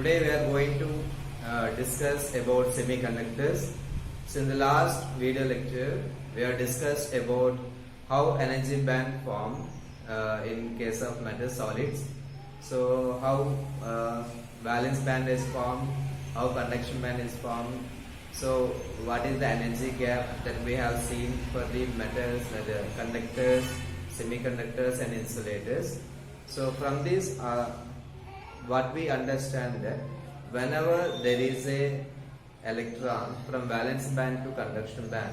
Today we are going to discuss about semiconductors. So in the last video lecture we have discussed about how energy band form in case of metal solids. So how valence band is formed, how conduction band is formed. So what is the energy gap that we have seen for the metals, the conductors, semiconductors and insulators. So from this what we understand that whenever there is a electron from valence band to conduction band,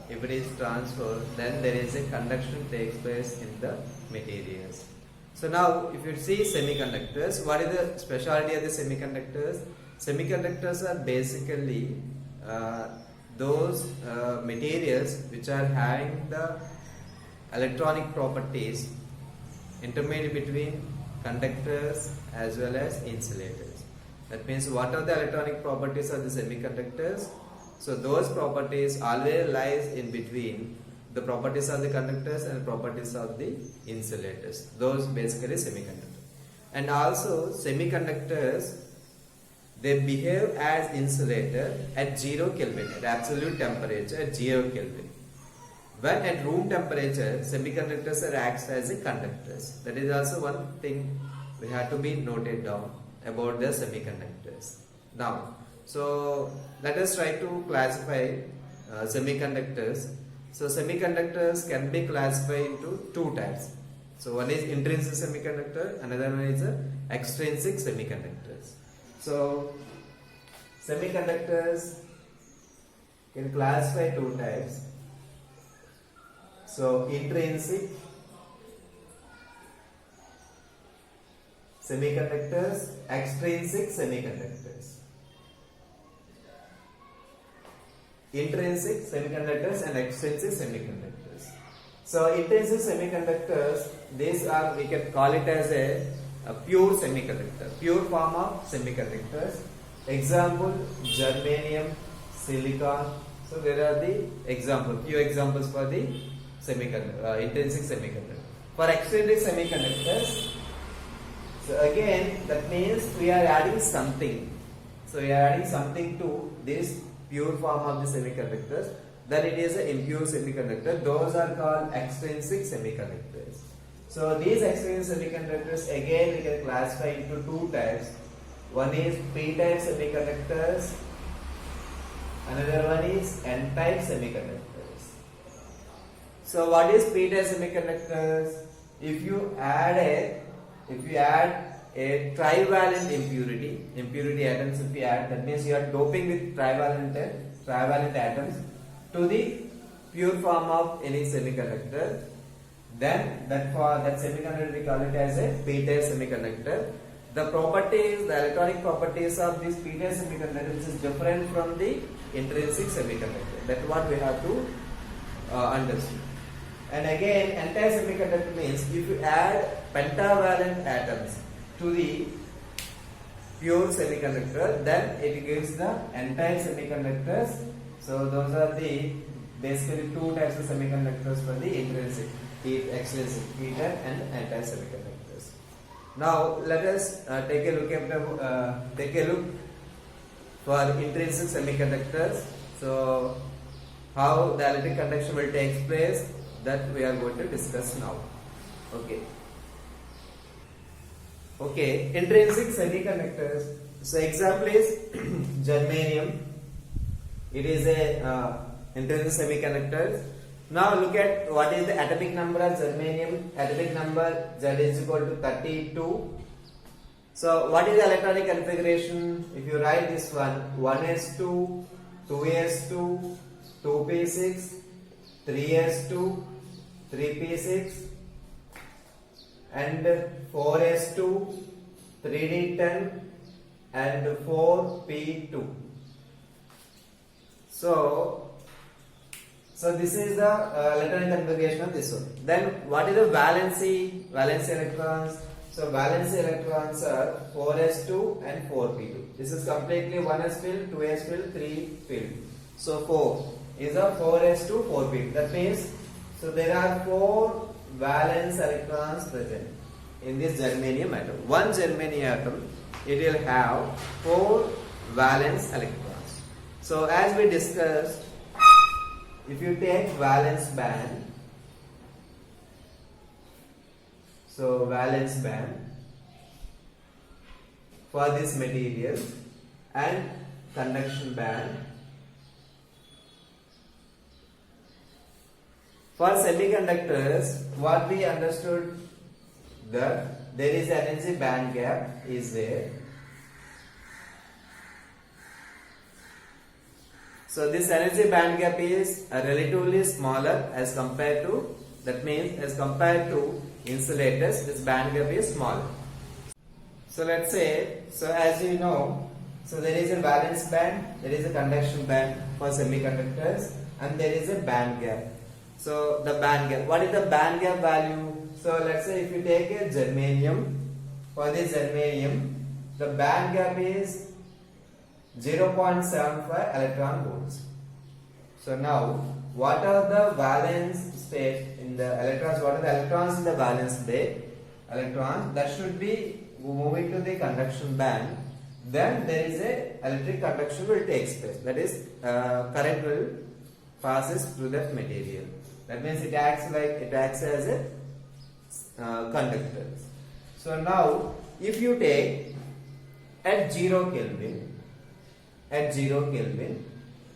if it is transferred, then there is a conduction takes place in the materials. So now if you see semiconductors, what is the specialty of the semiconductors? Semiconductors are basically those materials which are having the electronic properties intermediate between conductors as well as insulators. That means what are the electronic properties of the semiconductors? So those properties always lies in between the properties of the conductors and properties of the insulators. Those basically semiconductors. And also semiconductors, they behave as insulator at 0 Kelvin, at absolute temperature at 0 Kelvin. When at room temperature, semiconductors are acts as a conductors. That is also one thing we have to be noted down about the semiconductors. Now, so let us try to classify semiconductors. So semiconductors can be classified into two types. So one is intrinsic semiconductor, another one is extrinsic semiconductors. So semiconductors can classify two types. So intrinsic semiconductors, extrinsic semiconductors. Intrinsic semiconductors and extrinsic semiconductors. So intrinsic semiconductors, these are, we can call it as a pure semiconductor, pure form of semiconductors. Example, germanium, silicon. So there are the few examples for the intrinsic semiconductor. For extrinsic semiconductors, so again that means we are adding something. So we are adding something to this pure form of the semiconductors. Then it is an impure semiconductor. Those are called extrinsic semiconductors. So these extrinsic semiconductors again we can classify into two types. One is p-type semiconductors. Another one is n-type semiconductors. So what is p-type semiconductors? If you add a trivalent impurity atoms, if you add, that means you are doping with trivalent atoms to the pure form of any semiconductor, then that semiconductor we call it as a p-type semiconductor. The properties, the electronic properties of this p-type semiconductor is different from the intrinsic semiconductor. That's what we have to understand. And again, n-type semiconductor means if you add pentavalent atoms to the pure semiconductor, then it gives the n-type semiconductors. So those are the basically two types of semiconductors for the intrinsic, extrinsic, p-type and n-type semiconductors. Now let us take a look for intrinsic semiconductors. So how the electric conduction will take place, that we are going to discuss now. Okay, intrinsic semiconductors. So example is germanium. It is a intrinsic semiconductor. Now look at what is the atomic number of germanium. Atomic number Z is equal to 32. So what is the electronic configuration? If you write this one, 1s2, 2s2, 2p6, 3s2, 3p6 and 4s2, 3d10 and 4p2. So this is the electronic configuration of this one. Then what is the valency electrons? So valency electrons are 4s2 and 4p2. This is completely 1s filled, 2s filled, 3 filled. So 4 is a 4s2, 4p2. That means so there are 4 valence electrons present in this germanium atom. One germanium atom it will have 4 valence electrons. So as we discussed, if you take valence band, so valence band for this material and conduction band for semiconductors, what we understood that there is energy band gap is there. So this energy band gap is relatively smaller as compared to, that means as compared to insulators, this band gap is smaller. So let's say, so as you know, so there is a valence band, there is a conduction band for semiconductors, and there is a band gap. So the band gap, what is the band gap value? So let's say if you take a germanium, for this germanium, the band gap is 0.75 electron volts. So now, what are the valence state in the electrons? What are the electrons in the valence state? Electrons that should be moving to the conduction band. Then there is a electric conduction will take place. That is, current will passes through that material. That means it acts as a conductor. So now, if you take at 0 Kelvin,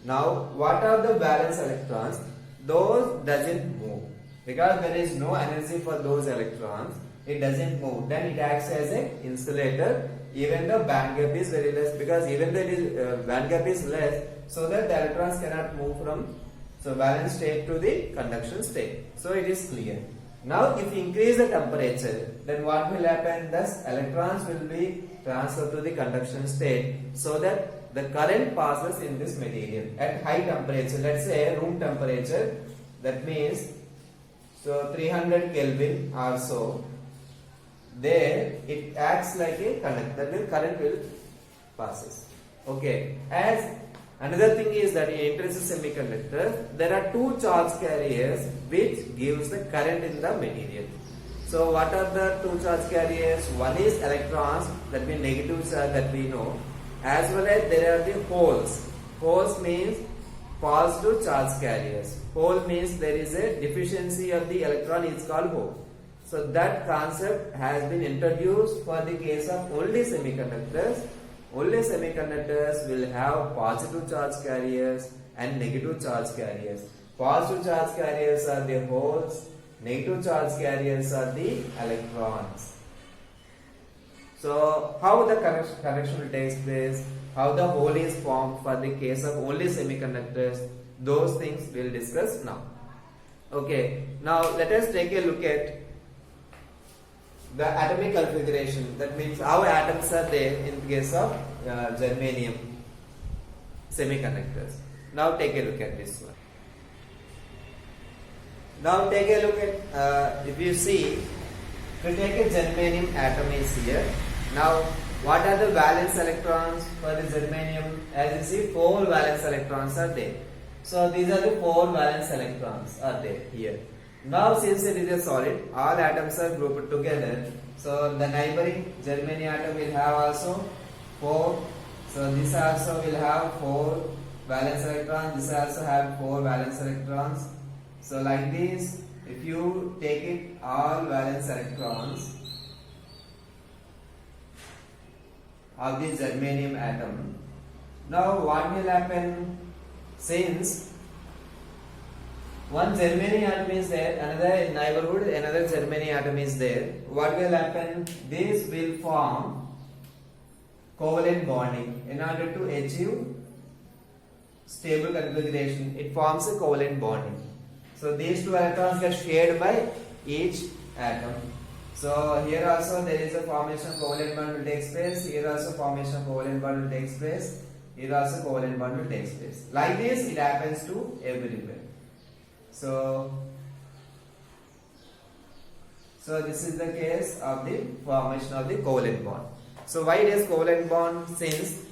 now what are the valence electrons? Those doesn't move because there is no energy for those electrons. It doesn't move. Then it acts as an insulator. Even the band gap is very less, because even the band gap is less, so that the electrons cannot move from valence state to the conduction state. So it is clear. Now if you increase the temperature, then what will happen? Thus electrons will be transferred to the conduction state, so that the current passes in this material at high temperature. Let's say room temperature, that means so 300 Kelvin or so. There it acts like a conductor. That means current will passes. Okay. As another thing is that in intrinsic semiconductor, there are 2 charge carriers which gives the current in the material. So what are the 2 charge carriers? One is electrons, that means negative charge that we know, as well as there are the holes. Holes means positive charge carriers. Hole means there is a deficiency of the electron, is called hole. So that concept has been introduced for the case of only semiconductors. Only semiconductors will have positive charge carriers and negative charge carriers. Positive charge carriers are the holes, negative charge carriers are the electrons. So how the connection takes place, how the hole is formed for the case of only semiconductors, those things we'll discuss now. Okay, now let us take a look at the atomic configuration. That means how atoms are there in case of germanium semiconductors. Now take a look at this one. Now take a look at, if you see, to take a germanium atom is here. Now what are the valence electrons for the germanium? As you see, 4 valence electrons are there. So these are the 4 valence electrons are there here. Now since it is a solid, all atoms are grouped together. So the neighboring germanium atom will have also 4. So this also will have 4 valence electrons. This also have 4 valence electrons. So like this, if you take it all valence electrons of the germanium atom, now what will happen? Since one germanium atom is there, another neighborhood, another germanium atom is there, what will happen? This will form covalent bonding. In order to achieve stable configuration, it forms a covalent bonding. So these 2 electrons get shared by each atom. So here also there is a formation of covalent bond will take place. Here also formation of covalent bond will take place. Here also covalent bond will take place. Like this it happens to everywhere. So this is the case of the formation of the covalent bond. So why it is covalent bond? Since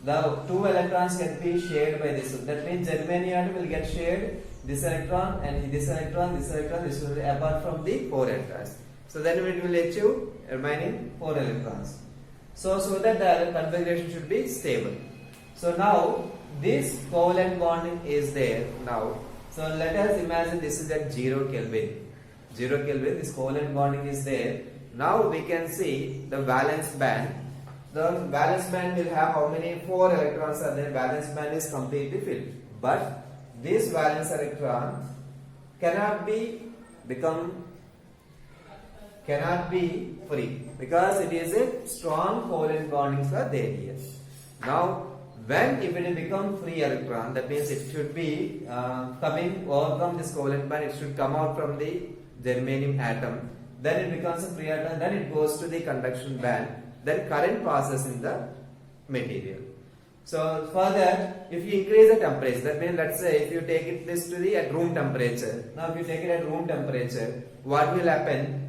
the 2 electrons can be shared by this. That means germanium will get shared this electron and this electron, this electron, this will be apart from the 4 electrons. So then it will achieve remaining 4 electrons. So that the configuration should be stable. So now this covalent bonding is there now. So let us imagine this is at 0 Kelvin. 0 Kelvin, this covalent bonding is there. Now we can see the valence band. The valence band will have how many? 4 electrons are there. Valence band is completely filled. But this valence electron cannot be free because it is a strong covalent bondings are there here. Now when if it become free electron, that means it should be overcome this covalent band, it should come out from the germanium atom, then it becomes a free atom, then it goes to the conduction band, then current passes in the material. So for that, if you increase the temperature, that means let's say if you take this to the at room temperature. Now if you take it at room temperature, what will happen?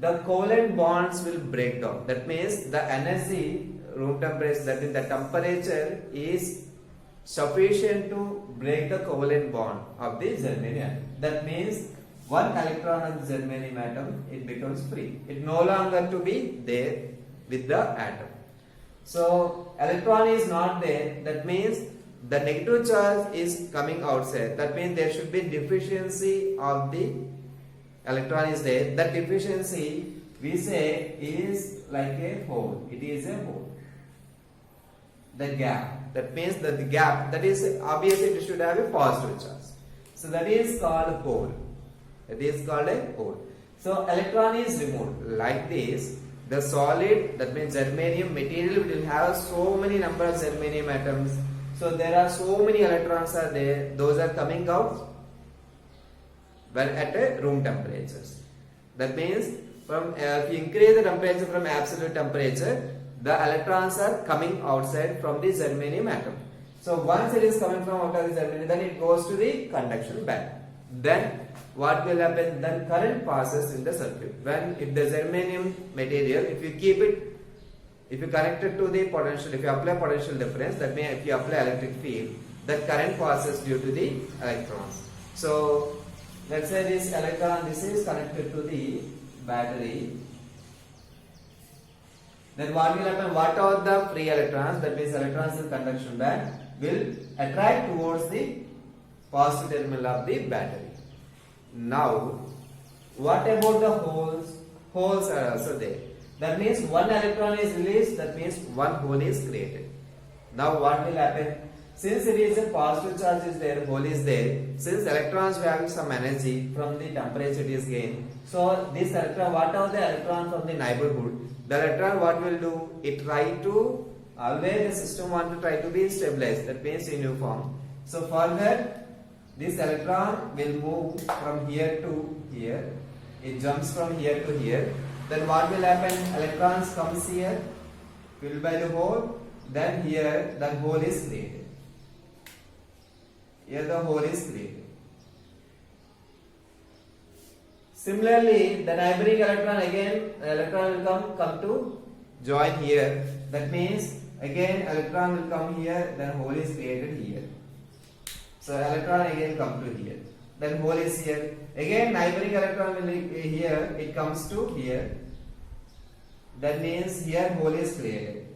The covalent bonds will break down. That means the energy room temperature, that is the temperature is sufficient to break the covalent bond of the germanium. That means one electron of the germanium atom, it becomes free. It no longer to be there with the atom. So electron is not there, that means the negative charge is coming outside. That means there should be deficiency of the electron is there. That deficiency we say is like a hole. It is a hole. The gap. That means that the gap, that is obviously it should have a positive charge. So that is called a hole. That is called a hole. So electron is removed like this. The solid, that means germanium material, will have so many number of germanium atoms. So there are so many electrons are there. Those are coming out when at a room temperatures. That means from if you increase the temperature from absolute temperature, the electrons are coming outside from the germanium atom. So once it is coming from out of the germanium, then it goes to the conduction band. Then what will happen? Then current passes in the circuit. When if the germanium material, if you keep it, if you connect it to the potential, if you apply potential difference, that means if you apply electric field, that current passes due to the electrons. So let's say this electron, this is connected to the battery. Then what will happen? What are the free electrons? That means electrons in conduction band will attract towards the positive terminal of the battery. Now, what about the holes? Holes are also there. That means one electron is released, that means one hole is created. Now what will happen? Since it is a positive charge is there, hole is there, since electrons have some energy from the temperature it is gained, so this electron, whatever the electron from the neighborhood, the electron what will do? It try to, always the system want to try to be stabilized, that means uniform. So for that, this electron will move from here to here. It jumps from here to here. Then what will happen? Electrons comes here, filled by the hole. Then here the hole is created. Here the hole is created. Similarly, the neighboring electron again, electron will come to join here. That means again electron will come here. Then hole is created here. So electron again come to here. Then hole is here. Again neighboring electron will be here. It comes to here. That means here hole is created.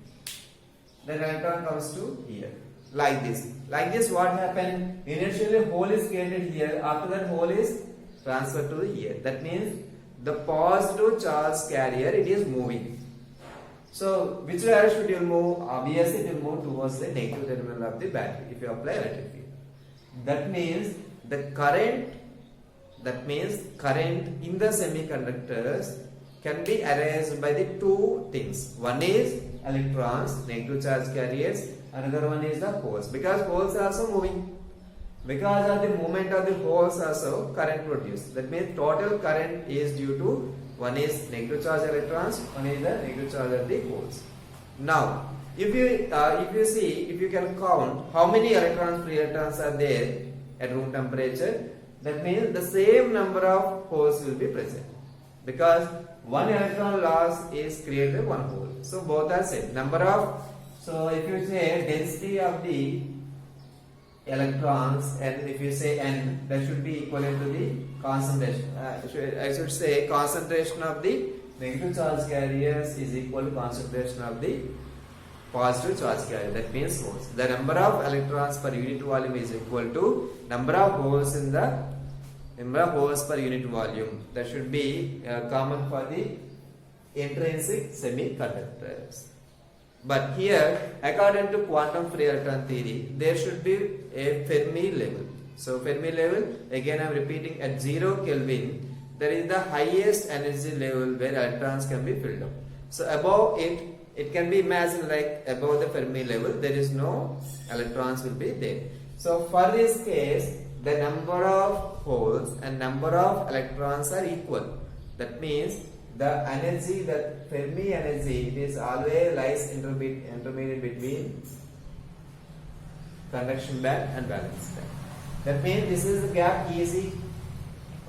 Then electron comes to here. Like this. Like this what happened? Initially hole is created here. After that hole is transferred to here. That means the positive charge carrier it is moving. So which direction should you move? Obviously it will move towards the negative terminal of the battery if you apply electric field. That means the current, in the semiconductors can be erased by the two things. One is electrons, negative charge carriers. Another one is the holes, because holes are also moving. Because of the movement of the holes also current produced. That means total current is due to one is negative charge electrons, one is the negative charge of the holes. Now if you can count how many electrons, free electrons are there at room temperature, that means the same number of holes will be present, because one electron loss is created one hole. So both are same number of. So if you say density of the electrons, and if you say n, that should be equivalent to the concentration. I should say concentration of the negative charge carriers is equal to concentration of the positive charge carrier. That means holes. The number of electrons per unit volume is equal to number of holes in the number of holes per unit volume. That should be common for the intrinsic semiconductors. But here, according to quantum free electron theory, there should be a Fermi level. So Fermi level, again I am repeating, at 0 Kelvin, there is the highest energy level where electrons can be filled up. So above it can be imagined like above the Fermi level, there is no electrons will be there. So for this case, the number of holes and number of electrons are equal. That means the energy, that Fermi energy, it is always lies intermediate between conduction band and valence band. That means this is the gap Eg.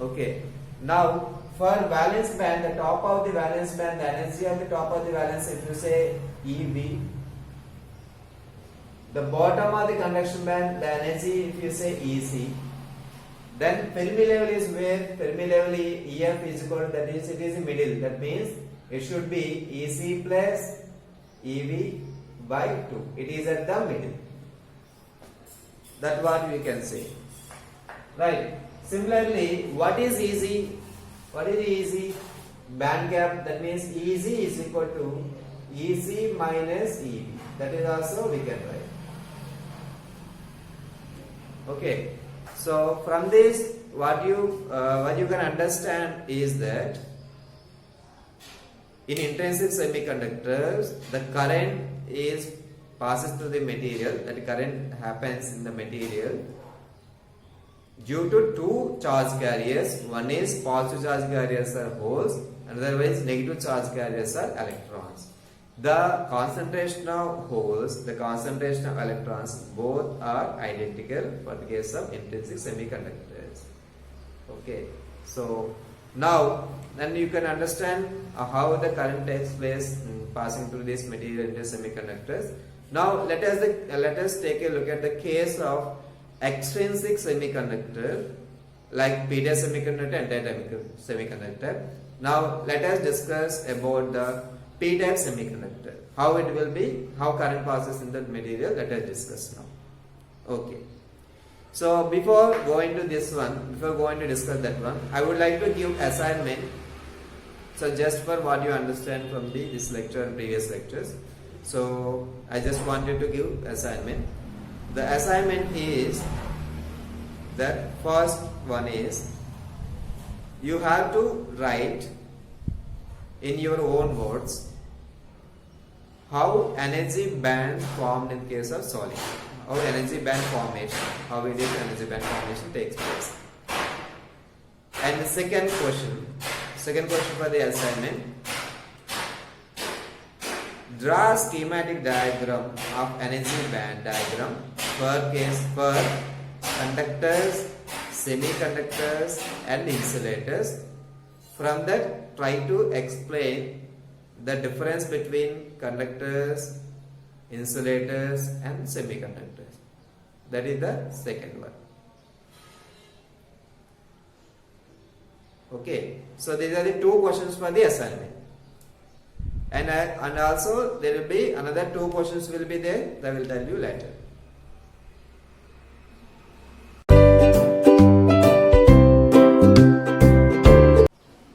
Okay. Now for valence band, the top of the valence band, the energy of the top of the valence, if you say Ev, the bottom of the conduction band, the energy, if you say Ec, then Fermi level is where Fermi level Ef is equal to, that is, it is in middle. That means it should be Ec plus Ev by 2. It is at the middle. That's what we can say. Right. Similarly, what is Ec? What is Ec? Band gap. That means Eg is equal to Ec minus Ev. That is also we can write. Okay. So from this, what you can understand is that in intrinsic semiconductors, the current passes through the material. That current happens in the material due to two charge carriers. One is positive charge carriers are holes, and otherwise negative charge carriers are electrons. The concentration of holes, the concentration of electrons, both are identical for the case of intrinsic semiconductors. Okay, so now then you can understand how the current takes place passing through this material into semiconductors. Now let us take a look at the case of extrinsic semiconductor like p-type semiconductor and n-type semiconductor. Now let us discuss about the p-type semiconductor. How it will be, how current passes in the material, let us discuss now. Okay. So before going to this one, before going to discuss that one, I would like to give assignment. So just for what you understand from this lecture and previous lectures. So I just wanted to give assignment. The assignment is that first one is you have to write in your own words how energy band formed in case of solid. How energy band formation, how it is energy band formation takes place. And the second question for the assignment, draw schematic diagram of energy band diagram for conductors, semiconductors and insulators. From that, try to explain the difference between conductors, insulators and semiconductors. That is the second one. Okay, so these are the two questions for the assignment. And also there will be another two questions will be there. I will tell you later.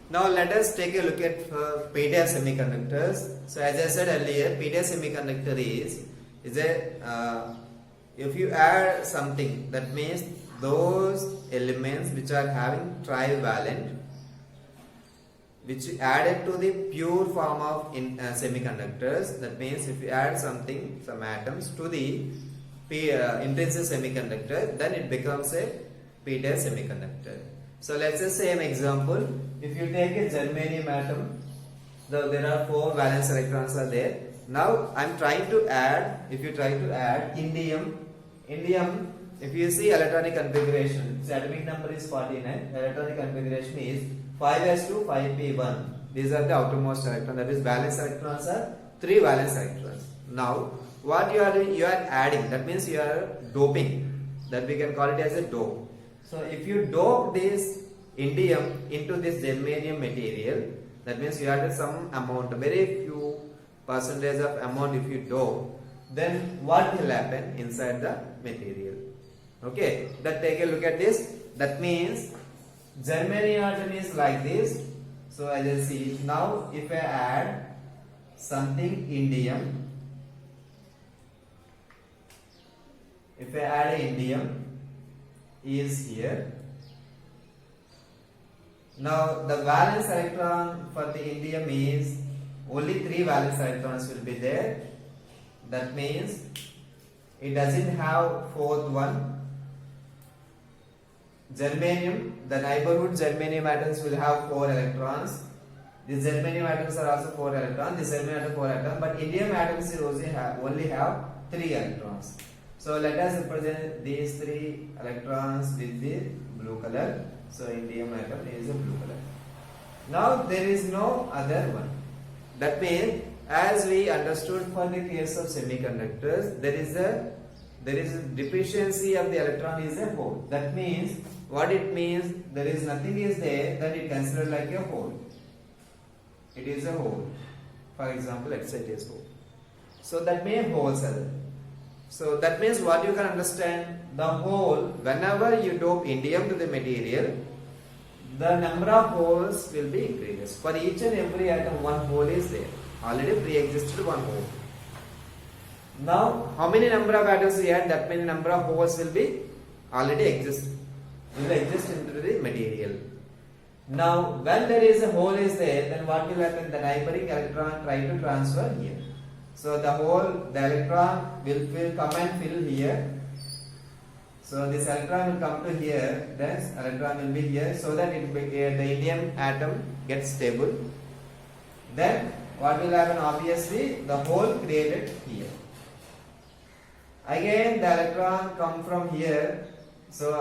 Now let us take a look at p-type semiconductors. So as I said earlier, p-type semiconductor is a if you add something, that means those elements which are having trivalent, which added to the pure form of semiconductors. That means if you add something, some atoms to the intrinsic semiconductor, then it becomes a p-type semiconductor. So let's just say an example. If you take a germanium atom, there are 4 valence electrons are there. Now I am trying to add, if you try to add indium, if you see electronic configuration, its atomic number is 49, electronic configuration is 5s2 5p1. These are the outermost electrons, that is valence electrons are 3 valence electrons. Now what you are doing, you are adding, that means you are doping, that we can call it as a dope. So if you dope this indium into this germanium material, That means you added some amount, very few percentage of amount if you dope, then what will happen inside the material? Okay, that take a look at this. That means germanium atom is like this. So as I see now, if I add something indium, if I add indium is here. Now the valence electron for the indium is only 3 valence electrons will be there. That means it doesn't have fourth one. Germanium, the neighborhood germanium atoms will have 4 electrons. These germanium atoms are also 4 electrons. This germanium atom 4 electrons, but indium atoms only have 3 electrons. So let us represent these 3 electrons with the blue color. So indium atom is a blue color. Now there is no other one. That means, as we understood for the case of semiconductors, there is a deficiency of the electron is a hole. That means, what it means, there is nothing is there, then it considered like a hole. It is a hole. For example, let's say it is hole. So that means holes are there. So that means what you can understand, the hole, whenever you dope indium to the material, the number of holes will be increased. For each and every atom, one hole is there. Already pre-existed one hole. Now, how many number of atoms we add, that many number of holes will be already exist. Will exist into the material. Now, when there is a hole is there, then what will happen? The neighboring electron try to transfer here. So the electron will come and fill here. So this electron will come to here, this electron will be here, so that the indium atom gets stable. Then what will happen? Obviously, the hole created here. Again, the electron come from here. So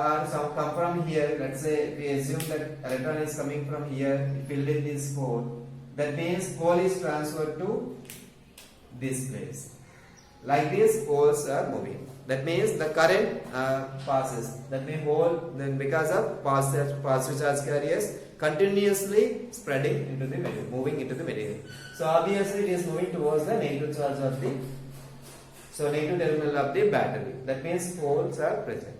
come from here. Let's say we assume that electron is coming from here, filled in this hole. That means hole is transferred to this place. Like this, holes are moving. That means the current passes. That means hole, then because of positive charge carriers continuously spreading into the material, moving into the material. So obviously it is moving towards the negative charge of the negative terminal of the battery. That means holes are present.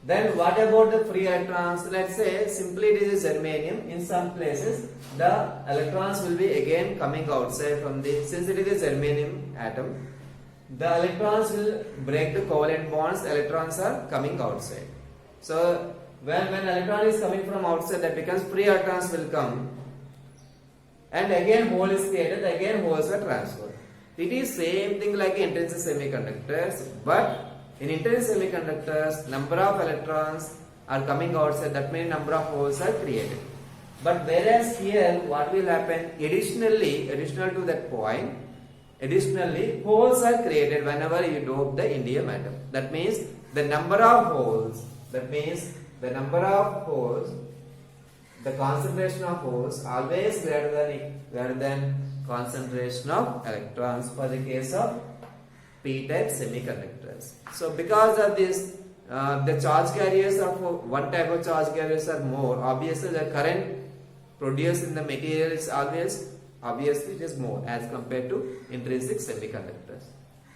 Then what about the free electrons? Let's say simply it is a germanium. In some places the electrons will be again coming outside from the, since it is a germanium atom, the electrons will break the covalent bonds, electrons are coming outside. So when electron is coming from outside, that becomes free electrons will come, and again hole is created, again holes are transferred. It is same thing like intrinsic semiconductors, but in intrinsic semiconductors, number of electrons are coming outside, that means number of holes are created. But whereas here, what will happen? Additional to that point, additionally, holes are created whenever you dope the indium atom. That means the number of holes, the concentration of holes always greater than concentration of electrons for the case of p-type semiconductors. So because of this, the charge carriers of one type of charge carriers are more. Obviously, the current produced in the material is obviously it is more as compared to intrinsic semiconductors.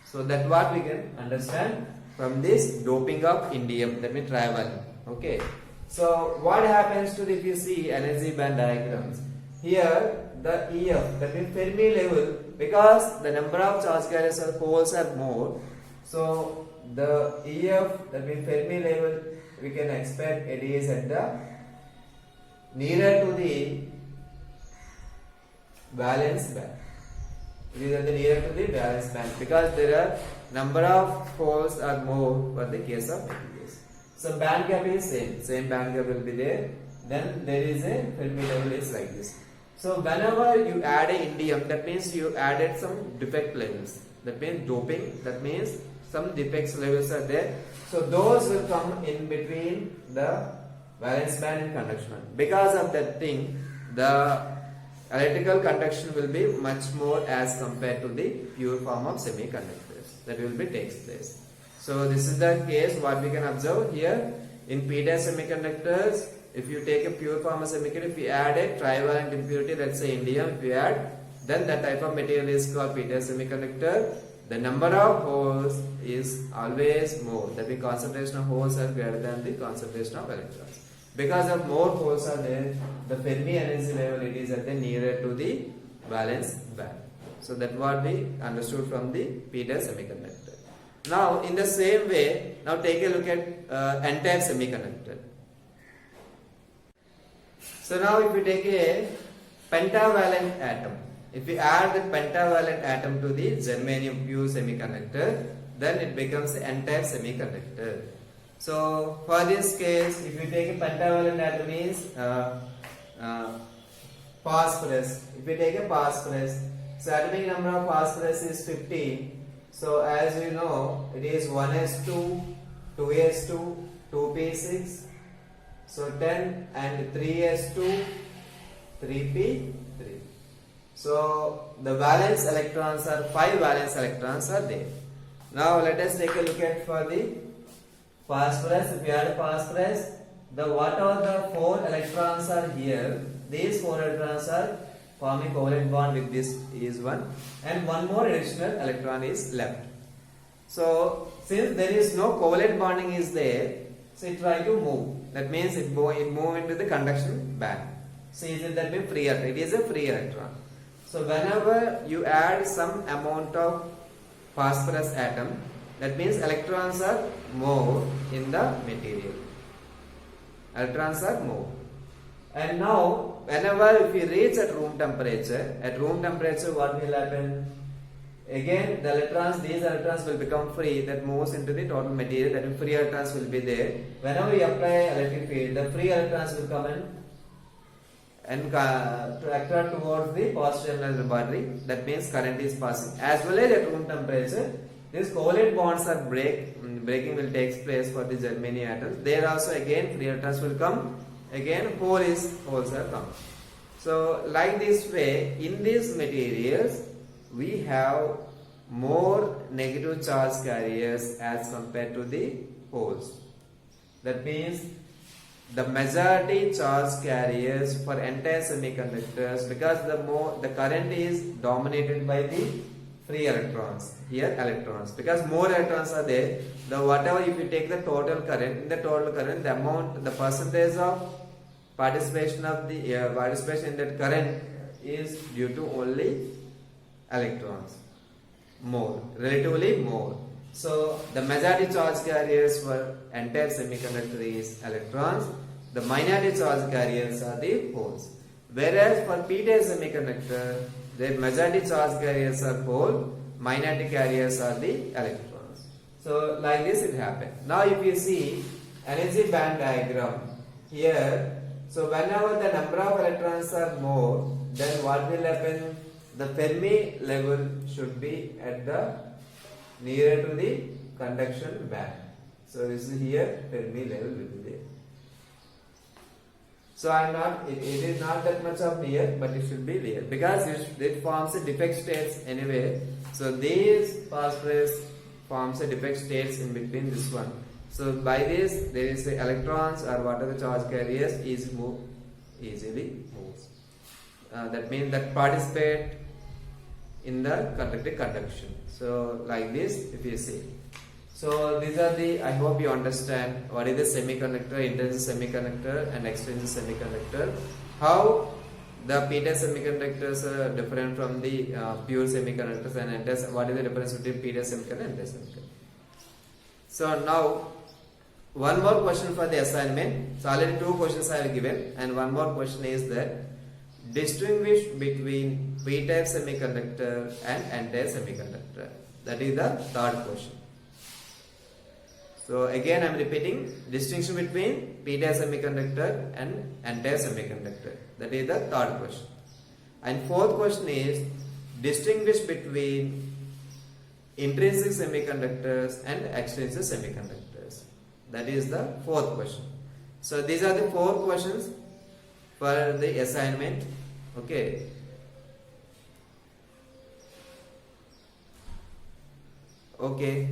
So that what we can understand from this doping of indium, that means trivalent. Okay. So what happens to if you see energy band diagrams? Here the EF, that means Fermi level, because the number of charge carriers or holes are more. So the EF, that means Fermi level, we can expect it is at the nearer to the valence band. It is at the nearer to the valence band because there are number of holes are more for the case of materials. So band gap is same band gap will be there. Then there is a Fermi level is like this. So whenever you add a indium, that means you added some defect levels. That means doping. That means some defects levels are there. So those will come in between the valence band and conduction band. Because of that thing, the electrical conduction will be much more as compared to the pure form of semiconductors. That will be takes place. So this is the case what we can observe here in p-type semiconductors. if you take a pure form of semiconductor, if you add a trivalent impurity, let's say indium, if you add, then that type of material is called p-type semiconductor. The number of holes is always more. That means concentration of holes are greater than the concentration of electrons. Because of more holes are there, the Fermi energy level it is at the nearer to the valence band. So that what we understood from the p-type semiconductor. Now in the same way, now take a look at n-type semiconductor. So now if we take a pentavalent atom, if we add the pentavalent atom to the germanium pure semiconductor, then it becomes an n-type semiconductor. So for this case, if you take a pentavalent atom is phosphorus. If we take a phosphorus, so atomic number of phosphorus is 15. So as you know, it is 1s2, 2s2, 2p6, so 10, and 3s2, 3p3. So the valence electrons are 5 valence electrons are there. Now let us take a look at for the phosphorus. If you add phosphorus, the whatever the 4 electrons are here, these 4 electrons are forming covalent bond with this is one, and one more additional electron is left. So since there is no covalent bonding is there, so it try to move. That means it move into the conduction band. So that means free electron. It is a free electron. So whenever you add some amount of phosphorus atom, that means electrons are more in the material. Electrons are more. And now whenever if we reach at room temperature what will happen? Again these electrons will become free, that moves into the total material, that means free electrons will be there. Whenever we apply electric field, the free electrons will come in and to attract towards the positive terminal of the battery. That means current is passing. As well as at room temperature, these covalent bonds are breaking will take place for the germanium atoms. There also again free electrons will come. Again holes are come. So like this way, in these materials we have more negative charge carriers as compared to the holes. That means the majority charge carriers for entire semiconductors, because the current is dominated by the free electrons. Here electrons, because more electrons are there, the whatever if you take the total current, in the total current the amount, the percentage of participation of the participation in that current is due to only electrons, more, relatively more. So the majority charge carriers for entire semiconductor is electrons, the minority charge carriers are the holes. Whereas for p-type semiconductor, the majority charge carriers are hole, minority carriers are the electrons. So like this it happened. Now if you see energy band diagram here, so whenever the number of electrons are more, then what will happen? The Fermi level should be at the nearer to the conduction band. So this is here Fermi level will be there. So it is not that much of near, but it should be near, because it forms a defect states anyway. So these phosphorus forms a defect states in between this one. So by this there is the electrons or what are the charge carriers easily moves. That means that participate in the conductive conduction. So like this if you see. So these are the, I hope you understand what is the semiconductor, intrinsic semiconductor and extrinsic semiconductor. How the p-type semiconductors are different from the pure semiconductors, and what is the difference between p-type semiconductor and n-type semiconductor. So now one more question for the assignment. So already 2 questions I have given, and one more question is that distinguish between p-type semiconductor and n-type semiconductor. That is the 3rd question. So again I am repeating, distinction between p-type semiconductor and n-type semiconductor. That is the 3rd question. And 4th question is distinguish between intrinsic semiconductors and extrinsic semiconductors. That is the 4th question. So these are the 4 questions for the assignment. Okay. Okay.